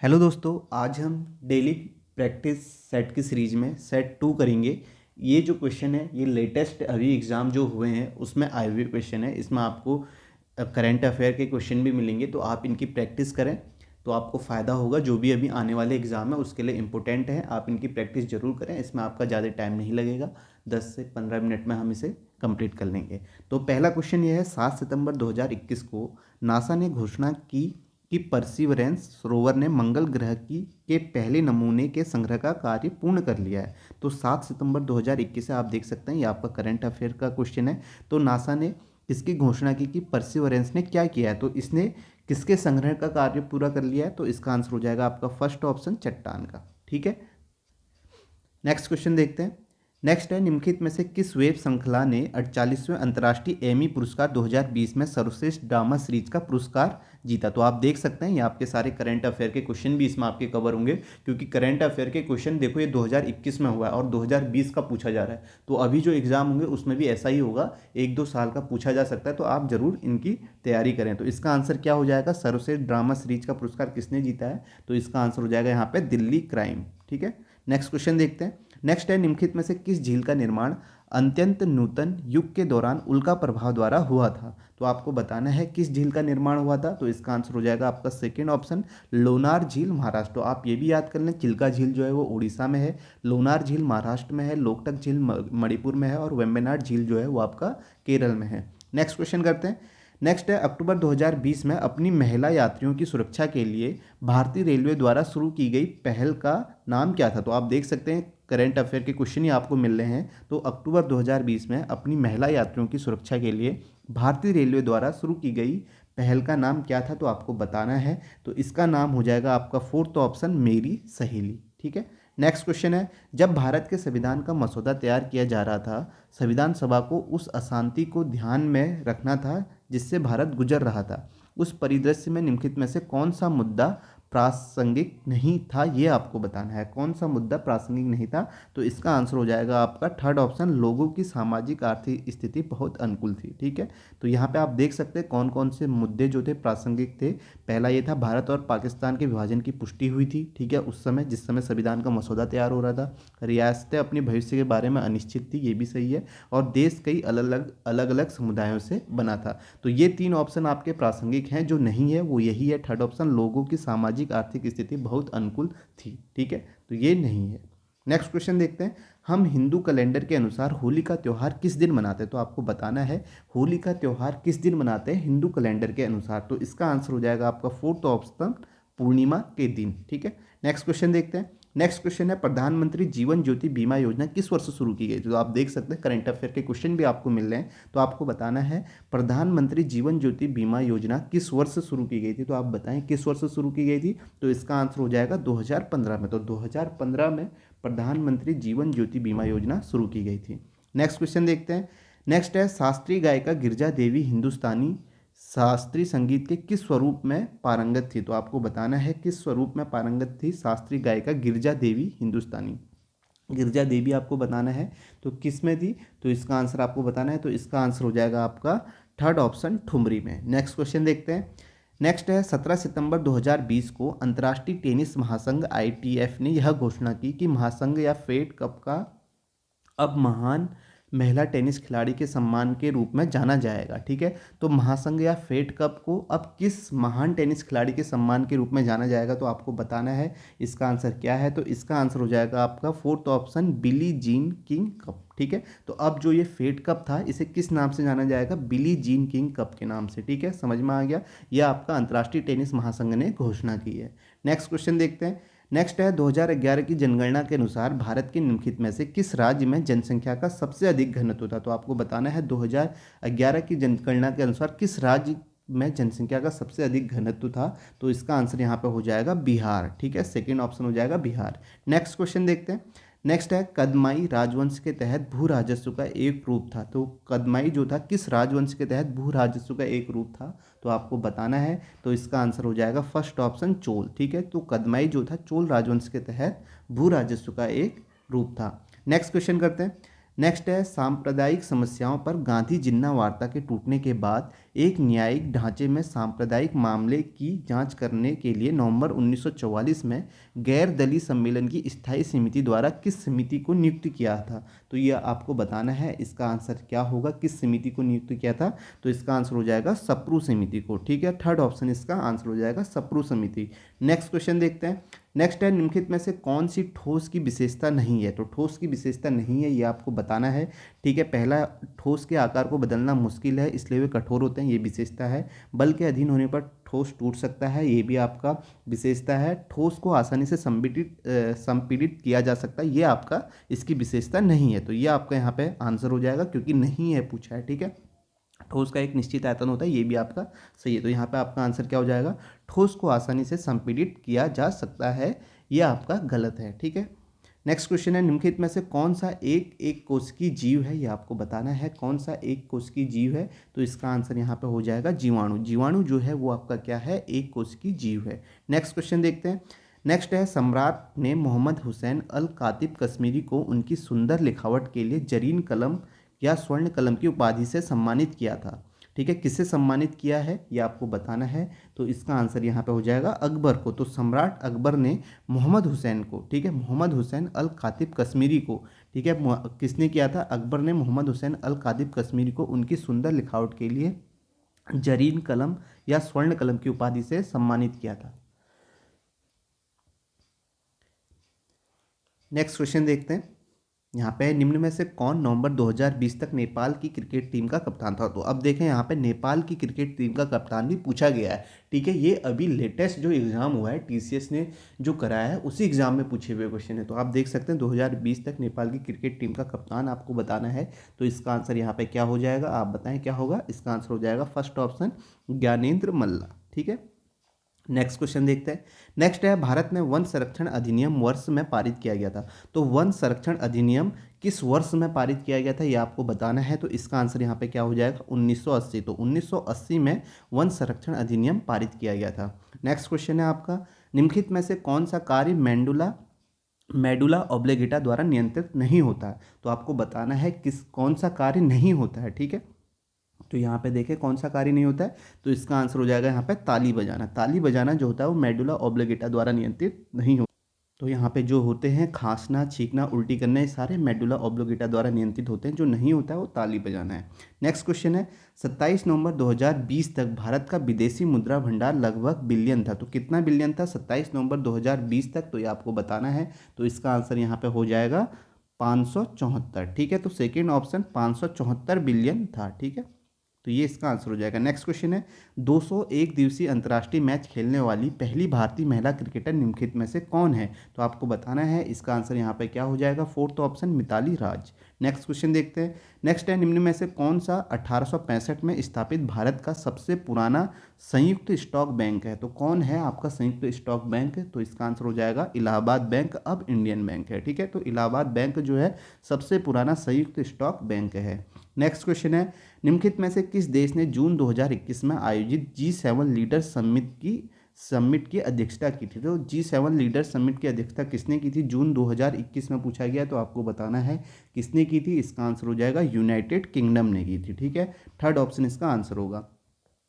Hello दोस्तों, आज हम डेली प्रैक्टिस सेट की सीरीज में सेट 2 करेंगे। ये जो क्वेश्चन है ये लेटेस्ट अभी एग्ज़ाम जो हुए हैं उसमें आए हुए क्वेश्चन है। इसमें आपको करंट अफेयर के क्वेश्चन भी मिलेंगे, तो आप इनकी प्रैक्टिस करें तो आपको फ़ायदा होगा। जो भी अभी आने वाले एग्ज़ाम है उसके लिए इम्पोर्टेंट है, आप इनकी प्रैक्टिस ज़रूर करें। इसमें आपका ज़्यादा टाइम नहीं लगेगा, 10 से 15 मिनट में हम इसे कंप्लीट कर लेंगे। तो पहला क्वेश्चन ये है, 7 सितंबर 2021 को नासा ने घोषणा की कि परसिवरेंस रोवर ने मंगल ग्रह की के पहले नमूने के संग्रह का कार्य पूर्ण कर लिया है। तो 7 सितंबर 2021 से आप देख सकते हैं, ये आपका करंट अफेयर का क्वेश्चन है। तो नासा ने किसकी घोषणा की कि परसिवरेंस ने क्या किया है, तो इसने किसके संग्रह का कार्य पूरा कर लिया है। तो इसका आंसर हो जाएगा आपका फर्स्ट ऑप्शन, चट्टान का। ठीक है, नेक्स्ट क्वेश्चन देखते हैं। नेक्स्ट है, निम्नलिखित में से किस वेब श्रृंखला ने 48वें अंतर्राष्ट्रीय एमी पुरस्कार 2020 में सर्वश्रेष्ठ ड्रामा सीरीज का पुरस्कार जीता। तो आप देख सकते हैं ये आपके सारे करंट अफेयर के क्वेश्चन भी इसमें आपके कवर होंगे, क्योंकि करंट अफेयर के क्वेश्चन देखो ये 2021 में हुआ है और 2020 का पूछा जा रहा है। तो अभी जो एग्जाम होंगे उसमें भी ऐसा ही होगा, 1-2 साल का पूछा जा सकता है। तो आप जरूर इनकी तैयारी करें। तो इसका आंसर क्या हो जाएगा, सर्वश्रेष्ठ ड्रामा सीरीज का पुरस्कार किसने जीता है, तो इसका आंसर हो जाएगा यहाँ पे दिल्ली क्राइम। ठीक है, नेक्स्ट क्वेश्चन देखते हैं। नेक्स्ट है, निम्नलिखित में से किस झील का निर्माण अत्यंत नूतन युग के दौरान उल्का प्रभाव द्वारा हुआ था। तो आपको बताना है किस झील का निर्माण हुआ था। तो इसका आंसर हो जाएगा आपका सेकेंड ऑप्शन, लोनार झील महाराष्ट्र। तो आप ये भी याद कर लें, चिल्का झील जो है वो उड़ीसा में है, लोनार झील महाराष्ट्र में है, लोकटक झील मणिपुर में है और वेम्बनाड झील जो है वो आपका केरल में है। नेक्स्ट क्वेश्चन करते हैं। नेक्स्ट है, अक्टूबर 2020 में अपनी महिला यात्रियों की सुरक्षा के लिए भारतीय रेलवे द्वारा शुरू की गई पहल का नाम क्या था। तो आप देख सकते हैं करंट अफेयर के क्वेश्चन ही आपको मिल रहे हैं। तो अक्टूबर 2020 में अपनी महिला यात्रियों की सुरक्षा के लिए भारतीय रेलवे द्वारा शुरू की गई पहल का नाम क्या था, तो आपको बताना है। तो इसका नाम हो जाएगा आपका फोर्थ ऑप्शन, मेरी सहेली। ठीक है, नेक्स्ट क्वेश्चन है, जब भारत के संविधान का मसौदा तैयार किया जा रहा था, संविधान सभा को उस अशांति को ध्यान में रखना था जिससे भारत गुजर रहा था। उस परिदृश्य में निम्नलिखित में से कौन सा मुद्दा प्रासंगिक नहीं था, ये आपको बताना है। कौन सा मुद्दा प्रासंगिक नहीं था, तो इसका आंसर हो जाएगा आपका थर्ड ऑप्शन, लोगों की सामाजिक आर्थिक स्थिति बहुत अनुकूल थी। ठीक है, तो यहाँ पे आप देख सकते हैं कौन कौन से मुद्दे जो थे प्रासंगिक थे। पहला ये था, भारत और पाकिस्तान के विभाजन की पुष्टि हुई थी। ठीक है, उस समय जिस समय संविधान का मसौदा तैयार हो रहा था। रियासतें अपने भविष्य के बारे में अनिश्चित थी, ये भी सही है। और देश कई अलग अलग समुदायों से बना था। तो ये 3 ऑप्शन आपके प्रासंगिक हैं। जो नहीं है वो यही है, थर्ड ऑप्शन, लोगों की सामाजिक आर्थिक स्थिति बहुत अनुकूल थी। ठीक है, तो ये नहीं है। नेक्स्ट क्वेश्चन देखते हैं, हम हिंदू कैलेंडर के अनुसार होली का त्यौहार किस दिन मनाते हैं। तो आपको बताना है होली का त्यौहार किस दिन मनाते हैं हिंदू कैलेंडर के अनुसार। तो इसका आंसर हो जाएगा आपका फोर्थ ऑप्शन, पूर्णिमा के दिन। ठीक है, नेक्स्ट क्वेश्चन देखते हैं। नेक्स्ट क्वेश्चन है, प्रधानमंत्री जीवन ज्योति बीमा योजना किस वर्ष शुरू की गई। तो आप देख सकते हैं करंट अफेयर के क्वेश्चन भी आपको मिल रहे हैं। तो आपको बताना है प्रधानमंत्री जीवन ज्योति बीमा योजना किस वर्ष शुरू की गई थी। तो आप बताएं किस वर्ष शुरू की गई थी। तो इसका आंसर हो जाएगा 2015 में। तो 2015 में प्रधानमंत्री जीवन ज्योति बीमा योजना शुरू की गई थी। नेक्स्ट क्वेश्चन देखते हैं। नेक्स्ट है, शास्त्रीय गायिका गिरिजा देवी हिंदुस्तानी शास्त्रीय संगीत के किस स्वरूप में पारंगत थी। तो आपको बताना है किस स्वरूप में पारंगत थी शास्त्रीय गायिका गिरिजा देवी हिंदुस्तानी। गिरिजा देवी आपको बताना है तो किस में थी। तो इसका आंसर आपको बताना है। तो इसका आंसर हो जाएगा आपका थर्ड ऑप्शन, ठुमरी में। नेक्स्ट क्वेश्चन देखते हैं। नेक्स्ट है, 17 सितंबर 2020 को अंतर्राष्ट्रीय टेनिस महासंघ ITF ने यह घोषणा की कि महासंघ या फेड कप का अब महान महिला टेनिस खिलाड़ी के सम्मान के रूप में जाना जाएगा। ठीक है, तो महासंघ या फेड कप को अब किस महान टेनिस खिलाड़ी के सम्मान के रूप में जाना जाएगा, तो आपको बताना है इसका आंसर क्या है। तो इसका आंसर हो जाएगा आपका fourth option, Billie Jean King cup. ठीक है, तो अब जो ये फेड कप था इसे किस नाम से जाना जाएगा, बिली जीन किंग कप के नाम से। ठीक है, समझ में आ गया, यह आपका अंतर्राष्ट्रीय टेनिस महासंघ ने घोषणा की है। नेक्स्ट क्वेश्चन देखते हैं। नेक्स्ट है, 2011 की जनगणना के अनुसार भारत के निम्नलिखित में से किस राज्य में जनसंख्या का सबसे अधिक घनत्व था। तो आपको बताना है 2011 की जनगणना के अनुसार किस राज्य में जनसंख्या का सबसे अधिक घनत्व था। तो इसका आंसर यहाँ पे हो जाएगा बिहार। ठीक है, सेकेंड ऑप्शन हो जाएगा बिहार। नेक्स्ट क्वेश्चन देखते हैं। नेक्स्ट है, कदमाई राजवंश के तहत भू राजस्व का एक रूप था। तो कदमाई जो था किस राजवंश के तहत भू राजस्व का एक रूप था, तो आपको बताना है। तो इसका आंसर हो जाएगा फर्स्ट ऑप्शन, चोल। ठीक है, तो कदमाई जो था चोल राजवंश के तहत भू राजस्व का एक रूप था। नेक्स्ट क्वेश्चन करते हैं। नेक्स्ट है सांप्रदायिक समस्याओं पर गांधी जिन्ना वार्ता के टूटने के बाद एक न्यायिक ढांचे में सांप्रदायिक मामले की जांच करने के लिए नवंबर 1944 में गैर दलीय सम्मेलन की स्थायी समिति द्वारा किस समिति को नियुक्त किया था। तो यह आपको बताना है, इसका आंसर क्या होगा, किस समिति को नियुक्त किया था। तो इसका आंसर हो जाएगा सप्रू समिति को। ठीक है, थर्ड ऑप्शन इसका आंसर हो जाएगा सप्रू समिति। नेक्स्ट क्वेश्चन देखते हैं। नेक्स्ट है निम्नलिखित में से कौन सी ठोस की विशेषता नहीं है। तो ठोस की विशेषता नहीं है ये आपको बताना है। ठीक है, पहला, ठोस के आकार को बदलना मुश्किल है इसलिए वे कठोर होते हैं, ये विशेषता है। बल के अधीन होने पर ठोस टूट सकता है, ये भी आपका विशेषता है। ठोस को आसानी से संपीड़ित किया जा सकता है, ये आपका इसकी विशेषता नहीं है। तो ये आपका यहाँ पे आंसर हो जाएगा क्योंकि नहीं है पूछा है। ठीक है, ठोस का एक निश्चित आयतन होता है, ये भी आपका सही है। तो यहाँ पे आपका आंसर क्या हो जाएगा, ठोस को आसानी से संपीड़ित किया जा सकता है, ये आपका गलत है। ठीक है, नेक्स्ट क्वेश्चन है निम्नलिखित में से कौन सा एक कोशिकीय जीव है, ये आपको बताना है कौन सा एक कोशिकीय जीव है। तो इसका आंसर यहाँ पे हो जाएगा जीवाणु। जीवाणु जो है वो आपका क्या है, एक कोशिकीय जीव है। नेक्स्ट क्वेश्चन देखते हैं। नेक्स्ट है सम्राट ने मोहम्मद हुसैन अल कातिब कश्मीरी को उनकी सुंदर लिखावट के लिए जरीन कलम या स्वर्ण कलम की उपाधि से सम्मानित किया था। ठीक है, किससे सम्मानित किया है ये आपको बताना है। तो इसका आंसर यहाँ पे हो जाएगा अकबर को। तो सम्राट अकबर ने मोहम्मद हुसैन को, ठीक है, मोहम्मद हुसैन अल कातिब कश्मीरी को, ठीक है, किसने किया था, अकबर ने मोहम्मद हुसैन अल कातिब कश्मीरी को उनकी सुंदर लिखावट के लिए जरीन कलम या स्वर्ण कलम की उपाधि से सम्मानित किया था। नेक्स्ट क्वेश्चन देखते हैं। यहाँ पे निम्न में से कौन नवंबर 2020 तक नेपाल की क्रिकेट टीम का कप्तान था। तो अब देखें यहाँ पे नेपाल की क्रिकेट टीम का कप्तान भी पूछा गया है। ठीक है, ये अभी लेटेस्ट जो एग्जाम हुआ है टीसीएस ने जो कराया है उसी एग्जाम में पूछे हुए क्वेश्चन है। तो आप देख सकते हैं 2020 तक नेपाल की क्रिकेट टीम का कप्तान आपको बताना है। तो इसका आंसर यहाँ पे क्या हो जाएगा, आप बताएं क्या होगा। इसका आंसर हो जाएगा फर्स्ट ऑप्शन ज्ञानेंद्र मल्ला। ठीक है, नेक्स्ट क्वेश्चन देखते हैं। नेक्स्ट है भारत में वन संरक्षण अधिनियम वर्ष में पारित किया गया था। तो वन संरक्षण अधिनियम किस वर्ष में पारित किया गया था ये आपको बताना है। तो इसका आंसर यहाँ पे क्या हो जाएगा 1980। तो 1980 में वन संरक्षण अधिनियम पारित किया गया था। नेक्स्ट क्वेश्चन है आपका निम्नलिखित में से कौन सा कार्य मेडुला ऑब्लिगेटा द्वारा नियंत्रित नहीं होता है। तो आपको बताना है कौन सा कार्य नहीं होता है। ठीक है, तो यहाँ पे देखें कौन सा कार्य नहीं होता है। तो इसका आंसर हो जाएगा यहाँ पे ताली बजाना। ताली बजाना जो होता है वो मेडुला ऑब्लिगेटा द्वारा नियंत्रित नहीं होता। तो यहाँ पे जो होते हैं खांसना, छींकना, उल्टी करना, ये सारे मेडुला ऑब्लिगेटा द्वारा नियंत्रित होते हैं। जो नहीं होता है वो ताली बजाना है। नेक्स्ट क्वेश्चन है 27 नवंबर 2020 तक भारत का विदेशी मुद्रा भंडार लगभग बिलियन था। तो कितना बिलियन था 27 नवंबर 2020 तक, तो ये आपको बताना है। तो इसका आंसर यहाँ पे हो जाएगा 574। ठीक है, तो सेकेंड ऑप्शन 574 बिलियन था। ठीक है, तो ये इसका आंसर हो जाएगा। नेक्स्ट क्वेश्चन है 201 दिवसीय अंतर्राष्ट्रीय मैच खेलने वाली पहली भारतीय महिला क्रिकेटर निम्नलिखित में से कौन है। तो आपको बताना है। इसका आंसर यहाँ पे क्या हो जाएगा, फोर्थ ऑप्शन मिताली राज। नेक्स्ट क्वेश्चन देखते हैं। नेक्स्ट है निम्न में से कौन सा 1865 में स्थापित भारत का सबसे पुराना संयुक्त स्टॉक बैंक है। तो कौन है आपका संयुक्त स्टॉक बैंक। तो इसका आंसर हो जाएगा इलाहाबाद बैंक, अब इंडियन बैंक है। ठीक है, तो इलाहाबाद बैंक जो है सबसे पुराना संयुक्त स्टॉक बैंक है। नेक्स्ट क्वेश्चन है निम्नलिखित में से किस देश ने जून 2021 में आयोजित G7 लीडर समिट की अध्यक्षता की थी। तो G7 लीडर समिट की अध्यक्षता किसने की थी, जून 2021 में पूछा गया। तो आपको बताना है किसने की थी। इसका आंसर हो जाएगा यूनाइटेड किंगडम ने की थी। ठीक है, थर्ड ऑप्शन इसका आंसर होगा।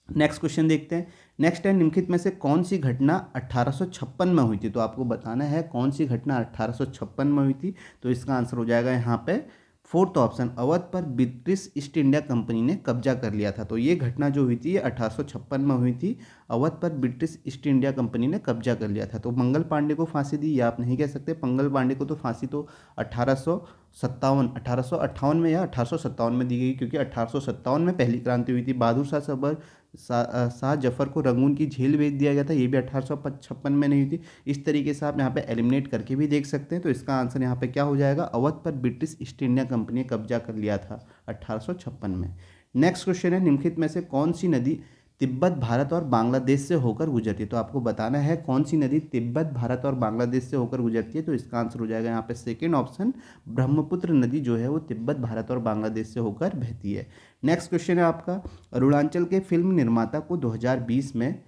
नेक्स्ट क्वेश्चन देखते हैं। नेक्स्ट है निम्नलिखित में से कौन सी घटना 1856 में हुई थी। तो आपको बताना है कौन सी घटना 1856 में हुई थी। तो इसका आंसर हो जाएगा यहाँ पे फोर्थ ऑप्शन, अवध पर ब्रिटिश ईस्ट इंडिया कंपनी ने कब्जा कर लिया था। तो ये घटना जो हुई थी ये 1856 में हुई थी। अवध पर ब्रिटिश ईस्ट इंडिया कंपनी ने कब्जा कर लिया था। तो मंगल पांडे को फांसी दी, ये आप नहीं कह सकते। मंगल पांडे को तो फांसी तो 1858 में या 1857 में दी गई, क्योंकि 1857 में पहली क्रांति हुई थी। बहादुर शाह सबर शाह जफर को रंगून की जेल भेज दिया गया था, ये भी 1856 में नहीं हुई थी। इस तरीके से आप यहाँ पे एलिमिनेट करके भी देख सकते हैं। तो इसका आंसर यहाँ पे क्या हो जाएगा, अवध पर ब्रिटिश ईस्ट इंडिया कंपनी ने कब्जा कर लिया था 1856 में। नेक्स्ट क्वेश्चन है निम्नलिखित में से कौन सी नदी तिब्बत भारत और बांग्लादेश से होकर गुजरती है। तो आपको बताना है कौन सी नदी तिब्बत भारत और बांग्लादेश से होकर गुजरती है। तो इसका आंसर हो जाएगा यहाँ पे सेकेंड ऑप्शन, ब्रह्मपुत्र नदी जो है वो तिब्बत भारत और बांग्लादेश से होकर बहती है। नेक्स्ट क्वेश्चन है आपका अरुणाचल के फिल्म निर्माता को 2020 में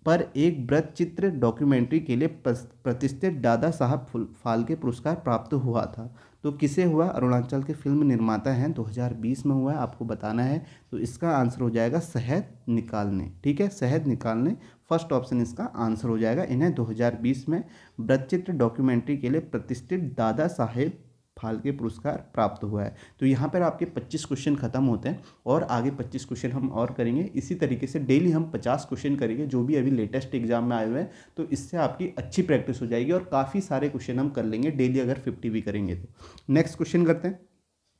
पर एक वृत्त चित्र डॉक्यूमेंट्री के लिए प्रतिष्ठित दादा साहब फाल्के पुरस्कार प्राप्त हुआ था। तो किसे हुआ? अरुणाचल के फिल्म निर्माता हैं, 2020 में हुआ है, आपको बताना है। तो इसका आंसर हो जाएगा शहद निकालने। ठीक है, शहद निकालने फर्स्ट ऑप्शन इसका आंसर हो जाएगा। इन्हें 2020 में वृत्तचित्र डॉक्यूमेंट्री के लिए प्रतिष्ठित दादा साहेब फाल्के पुरस्कार प्राप्त हुआ है। तो यहाँ पर आपके 25 क्वेश्चन खत्म होते हैं और आगे 25 क्वेश्चन हम और करेंगे। इसी तरीके से डेली हम 50 क्वेश्चन करेंगे जो भी अभी लेटेस्ट एग्जाम में आए हुए हैं। तो इससे आपकी अच्छी प्रैक्टिस हो जाएगी और काफ़ी सारे क्वेश्चन हम कर लेंगे डेली अगर 50 भी करेंगे तो। नेक्स्ट क्वेश्चन करते हैं,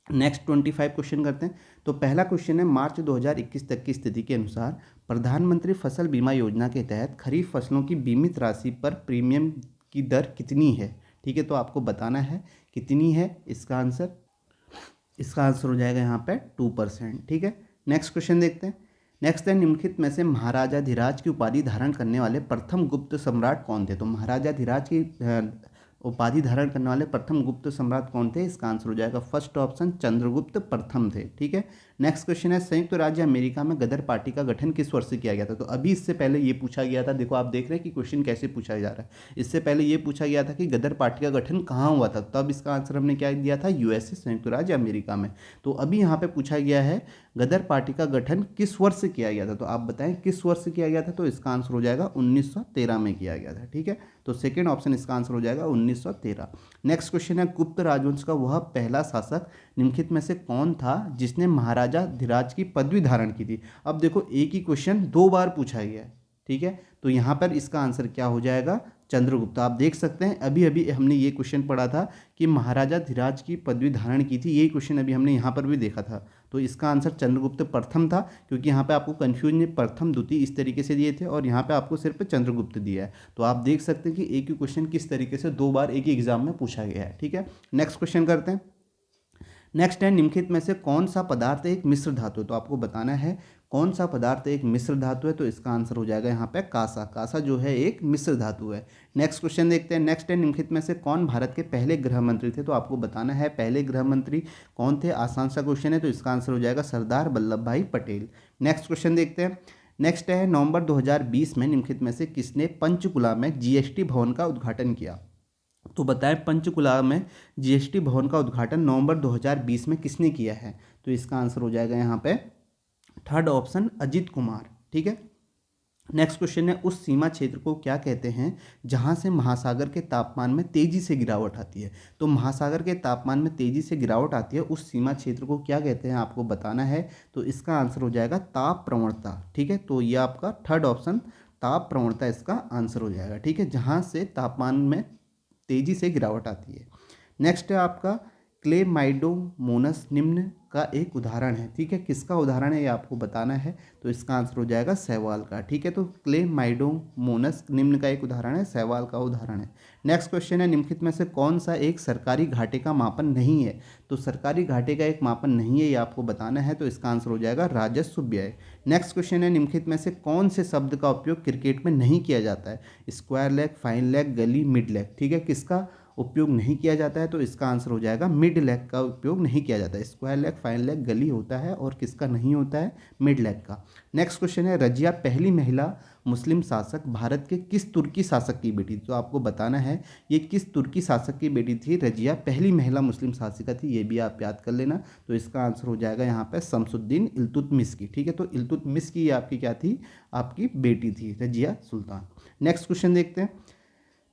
नेक्स्ट 25 क्वेश्चन करते हैं। तो पहला क्वेश्चन है, मार्च 2021 तक की स्थिति के अनुसार प्रधानमंत्री फसल बीमा योजना के तहत खरीफ फसलों की बीमित राशि पर प्रीमियम की दर कितनी है? ठीक है, तो आपको बताना है कितनी है इसका आंसर हो जाएगा यहाँ पे 2%। ठीक है, नेक्स्ट क्वेश्चन देखते हैं। नेक्स्ट है, निम्नलिखित में से महाराजाधिराज की उपाधि धारण करने वाले प्रथम गुप्त सम्राट कौन थे? तो महाराजाधिराज की उपाधि धारण करने वाले प्रथम गुप्त सम्राट कौन थे? इसका आंसर हो जाएगा फर्स्ट ऑप्शन चंद्रगुप्त प्रथम थे। ठीक है, नेक्स्ट क्वेश्चन है, संयुक्त राज्य अमेरिका में गदर पार्टी का गठन किस वर्ष से किया गया था? तो अभी इससे पहले ये पूछा गया था, देखो आप देख रहे हैं कि क्वेश्चन कैसे पूछा जा रहा है। इससे पहले ये पूछा गया था कि गदर पार्टी का गठन कहाँ हुआ था, तब इसका आंसर हमने क्या दिया था? यूएसए, संयुक्त राज्य अमेरिका में। तो अभी यहाँ पे पूछा गया है गदर पार्टी का गठन किस वर्ष से किया गया था? तो आप बताएं किस वर्ष से किया गया था? तो इसका आंसर हो जाएगा 1913 में किया गया था। ठीक है, तो सेकेंड ऑप्शन इसका आंसर हो जाएगा 1913। नेक्स्ट क्वेश्चन है, गुप्त राजवंश का वह पहला शासक निम्नलिखित में से कौन था जिसने महाराजा धीराज की पदवी धारण की थी? अब देखो एक ही क्वेश्चन 2 बार पूछा गया है। ठीक है, तो यहाँ पर इसका आंसर क्या हो जाएगा? चंद्रगुप्त। आप देख सकते हैं अभी अभी हमने ये क्वेश्चन पढ़ा था कि महाराजा धीराज की पदवी धारण की थी, यही क्वेश्चन अभी हमने यहाँ पर भी देखा था। तो इसका आंसर चंद्रगुप्त प्रथम था, क्योंकि यहाँ पे आपको कन्फ्यूजन नहीं, प्रथम द्वितीय इस तरीके से दिए थे और यहाँ पे आपको सिर्फ चंद्रगुप्त दिया है। तो आप देख सकते हैं कि एक ही क्वेश्चन किस तरीके से 2 बार एक ही एग्जाम में पूछा गया है। ठीक है, नेक्स्ट क्वेश्चन करते हैं। नेक्स्ट है, निम्नलिखित में से कौन सा पदार्थ एक मिश्र धातु है? तो आपको बताना है कौन सा पदार्थ एक मिश्र धातु है। तो इसका आंसर हो जाएगा यहाँ पे कांसा। कांसा जो है एक मिश्र धातु है। नेक्स्ट क्वेश्चन देखते हैं। नेक्स्ट है, निम्नलिखित में से कौन भारत के पहले गृह मंत्री थे? तो आपको बताना है पहले गृह मंत्री कौन थे। आसान सा क्वेश्चन है, तो इसका आंसर हो जाएगा सरदार वल्लभ भाई पटेल। नेक्स्ट क्वेश्चन देखते हैं। नेक्स्ट है, नवंबर 2020 में निम्नलिखित में से किसने पंचकुला में जीएसटी भवन का उद्घाटन किया? तो बताएं पंचकुला में जीएसटी भवन का उद्घाटन नवंबर 2020 में किसने किया है? तो इसका आंसर हो जाएगा यहाँ पे थर्ड ऑप्शन अजित कुमार। ठीक है, नेक्स्ट क्वेश्चन है, उस सीमा क्षेत्र को क्या कहते हैं जहां से महासागर के तापमान में तेजी से गिरावट आती है? तो महासागर के तापमान में तेजी से गिरावट आती है, उस सीमा क्षेत्र को क्या कहते हैं आपको बताना है। तो इसका आंसर हो जाएगा ताप प्रवणता। ठीक है, तो ये आपका थर्ड ऑप्शन ताप प्रवणता इसका आंसर हो जाएगा। ठीक है, जहां से तापमान में तेजी से गिरावट आती है। नेक्स्ट है आपका क्लेमाइडोमोनस निम्न का एक उदाहरण है। ठीक है, किसका उदाहरण है ये आपको बताना है। तो इसका आंसर हो जाएगा शैवाल का। ठीक है, तो क्लेमाइडोमोनस निम्न का एक उदाहरण है, शैवाल का उदाहरण है। नेक्स्ट क्वेश्चन है, निम्नलिखित में से कौन सा एक सरकारी घाटे का मापन नहीं है? तो सरकारी घाटे का एक मापन नहीं है, ये आपको बताना है। तो इसका आंसर हो जाएगा राजस्व व्यय। नेक्स्ट क्वेश्चन है, निम्नलिखित में से कौन से शब्द का उपयोग क्रिकेट में नहीं किया जाता है? स्क्वायर लेग, फाइन लेग, गली, मिड लेग। ठीक है, किसका उपयोग नहीं किया जाता है? तो इसका आंसर हो जाएगा मिड लेग का उपयोग नहीं किया जाता है। स्क्वायर लेग, फाइन लेग, गली होता है और किसका नहीं होता है? मिड लेग का। नेक्स्ट क्वेश्चन है, रजिया पहली महिला मुस्लिम शासक भारत के किस तुर्की शासक की बेटी? तो आपको बताना है ये किस तुर्की शासक की बेटी थी। रजिया पहली महिला मुस्लिम शासिका थी, ये भी आप याद कर लेना। तो इसका आंसर हो जाएगा यहाँ पे शमसुद्दीन इल्तुतमिश की। ठीक है, तो इल्तुतमिश की आपकी क्या थी? आपकी बेटी थी रजिया सुल्तान। नेक्स्ट क्वेश्चन देखते हैं।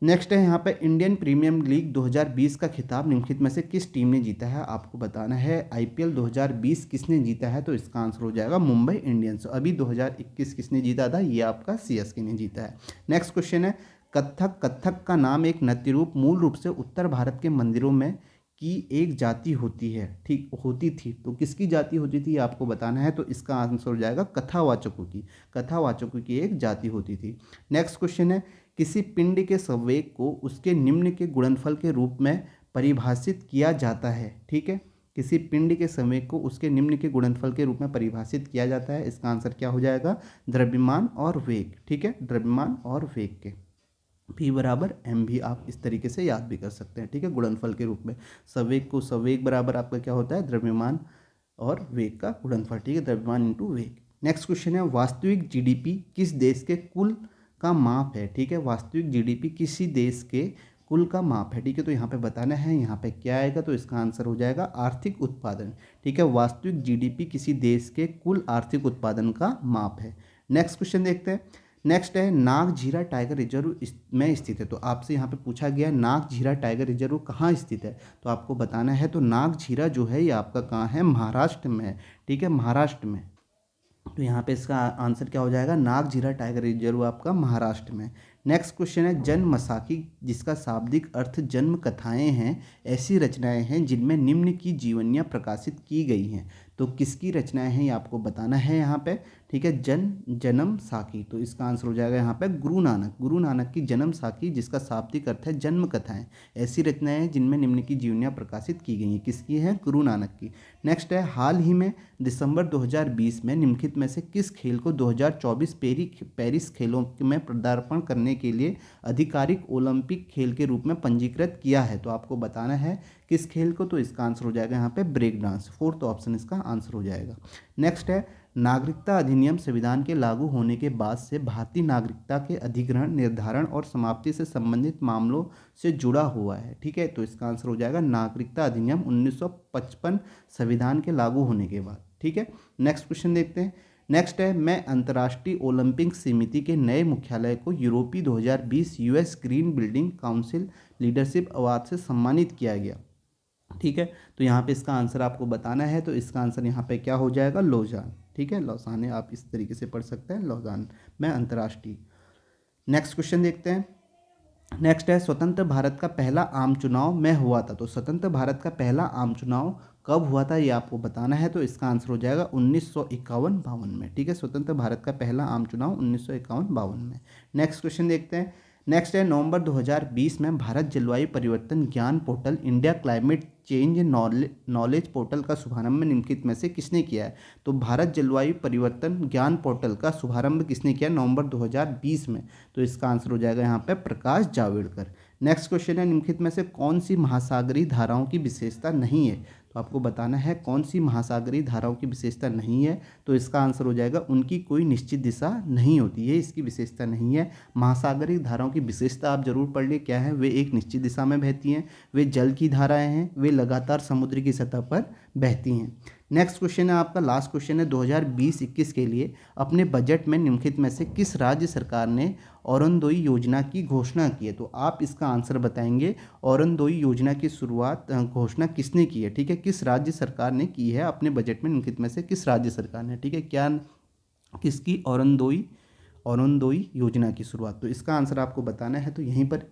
नेक्स्ट है यहाँ पे इंडियन प्रीमियर लीग 2020 का खिताब निम्नलिखित में से किस टीम ने जीता है? आपको बताना है आईपीएल 2020 किसने जीता है? तो इसका आंसर हो जाएगा मुंबई इंडियंस। अभी 2021 किसने जीता था? ये आपका सीएसके ने जीता है। नेक्स्ट क्वेश्चन है, कथक का नाम एक नृत्य रूप मूल रूप से उत्तर भारत के मंदिरों में की एक जाति होती है, ठीक होती थी। तो किसकी जाति होती थी आपको बताना है। तो इसका आंसर हो जाएगा कथावाचकों की। कथावाचकों की एक जाति होती थी। नेक्स्ट क्वेश्चन है, किसी पिंड के संवेग को उसके निम्न के गुणनफल के रूप में परिभाषित किया जाता है। ठीक है, किसी पिंड के संवेग को उसके निम्न के गुणनफल के रूप में परिभाषित किया जाता है। इसका आंसर क्या हो जाएगा? द्रव्यमान और वेग। ठीक है, द्रव्यमान और वेग के P बराबर m भी आप इस तरीके से याद भी कर सकते हैं। ठीक है, गुणनफल के रूप में संवेग को संवेग बराबर आपका क्या होता है? द्रव्यमान और वेग का गुणनफल। ठीक है, द्रव्यमान इंटू वेग। नेक्स्ट क्वेश्चन है, वास्तविक जीडीपी किस देश के कुल का माप है? ठीक है, वास्तविक जीडीपी किसी देश के कुल का माप है, ठीक है। तो यहाँ पे बताना है यहाँ पे क्या आएगा, तो इसका आंसर हो जाएगा आर्थिक उत्पादन, ठीक है। वास्तविक जीडीपी किसी देश के कुल आर्थिक उत्पादन का माप है। नेक्स्ट क्वेश्चन देखते हैं। नेक्स्ट है नागझीरा टाइगर रिजर्व में स्थित है। तो आपसे यहाँ पे पूछा गया नागझीरा टाइगर रिजर्व कहाँ स्थित है, तो आपको बताना है। तो नागझीरा जो है ये आपका कहाँ है, महाराष्ट्र में है, ठीक है, महाराष्ट्र में। तो यहाँ पे इसका आंसर क्या हो जाएगा, नागझीरा टाइगर रिजर्व आपका महाराष्ट्र में। नेक्स्ट क्वेश्चन है जन्मसाखी, जिसका शाब्दिक अर्थ जन्म कथाएं हैं, ऐसी रचनाएं हैं जिनमें निम्न की जीवनियाँ प्रकाशित की गई हैं। तो किसकी रचनाएं हैं ये आपको बताना है यहाँ पे, ठीक है। जन्म साखी, तो इसका आंसर हो जाएगा यहाँ पे गुरु नानक की जन्म साखी, जिसका शाब्दिक अर्थ है जन्म कथाएं, ऐसी रचनाएं हैं जिनमें निम्न की जीवनियाँ प्रकाशित की गई हैं। किसकी है, गुरु नानक की। नेक्स्ट है हाल ही में दिसंबर 2020 में निम्नलिखित में से किस खेल को 2024 पेरिस खेलों में पदार्पण करने के लिए आधिकारिक ओलंपिक खेल के रूप में पंजीकृत किया है। तो आपको बताना है किस खेल को, तो इसका आंसर हो जाएगा यहाँ पे ब्रेक डांस, फोर्थ ऑप्शन इसका आंसर हो जाएगा। नेक्स्ट है नागरिकता अधिनियम संविधान के लागू होने के बाद से भारतीय नागरिकता के अधिग्रहण, निर्धारण और समाप्ति से संबंधित मामलों से जुड़ा हुआ है, ठीक है। तो इसका आंसर हो जाएगा नागरिकता अधिनियम 1955 संविधान के लागू होने के बाद, ठीक है। नेक्स्ट क्वेश्चन देखते हैं। नेक्स्ट है मैं अंतर्राष्ट्रीय ओलंपिक समिति के नए मुख्यालय को यूरोपीय 2020 US green building council leadership award से सम्मानित किया गया, ठीक है। तो यहाँ पे इसका आंसर आपको बताना है। तो इसका आंसर यहाँ पे क्या हो जाएगा, लौजान, ठीक है। लौसाने आप इस तरीके से पढ़ सकते हैं, लौजान में अंतर्राष्ट्रीय। नेक्स्ट क्वेश्चन देखते हैं। नेक्स्ट है स्वतंत्र भारत का पहला आम चुनाव में हुआ था। तो स्वतंत्र भारत का पहला आम चुनाव कब हुआ था ये आपको बताना है। तो इसका आंसर हो जाएगा 1951-52 में, ठीक है। स्वतंत्र भारत का पहला आम चुनाव 1951-52 में। नेक्स्ट क्वेश्चन देखते हैं। नेक्स्ट है नवंबर 2020 में भारत जलवायु परिवर्तन ज्ञान portal India climate change knowledge portal का शुभारंभ निम्नलिखित में से किसने किया है। तो भारत जलवायु परिवर्तन ज्ञान पोर्टल का शुभारंभ किसने किया, नवंबर 2020 में। तो इसका आंसर हो जाएगा यहाँ पे प्रकाश जावड़ेकर। नेक्स्ट क्वेश्चन है निम्नलिखित में से कौन सी महासागरीय धाराओं की विशेषता नहीं है। तो आपको बताना है कौन सी महासागरीय धाराओं की विशेषता नहीं है। तो इसका आंसर हो जाएगा उनकी कोई निश्चित दिशा नहीं होती है, इसकी विशेषता नहीं है। महासागरीय धाराओं की विशेषता आप जरूर पढ़ लिए, क्या है, वे एक निश्चित दिशा में बहती हैं, वे जल की धाराएं हैं, वे लगातार समुद्र की सतह पर बहती हैं। नेक्स्ट क्वेश्चन है आपका लास्ट क्वेश्चन है 2020-21 के लिए अपने बजट में निम्नलिखित में से किस राज्य सरकार ने औरंदोई योजना की घोषणा की है। तो आप इसका आंसर बताएंगे औरंदोई योजना की शुरुआत घोषणा किसने की है, ठीक है, किस राज्य सरकार ने की है अपने बजट में, निम्नलिखित में से किस राज्य सरकार ने, ठीक है, क्या किसकी औरंदोई योजना की शुरुआत। तो इसका आंसर आपको बताना है। तो यहीं पर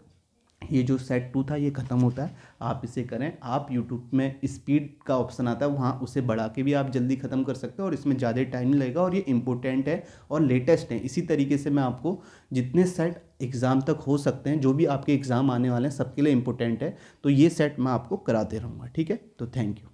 ये जो सेट 2 था ये ख़त्म होता है। आप इसे करें, आप यूट्यूब में स्पीड का ऑप्शन आता है वहाँ उसे बढ़ा के भी आप जल्दी ख़त्म कर सकते हो और इसमें ज़्यादा टाइम नहीं लगेगा और ये इंपॉर्टेंट है और लेटेस्ट है। इसी तरीके से मैं आपको जितने सेट एग्ज़ाम तक हो सकते हैं, जो भी आपके एग्ज़ाम आने वाले हैं सबके लिए इंपॉर्टेंट है, तो ये सेट मैं आपको कराते रहूँगा, ठीक है। तो थैंक यू।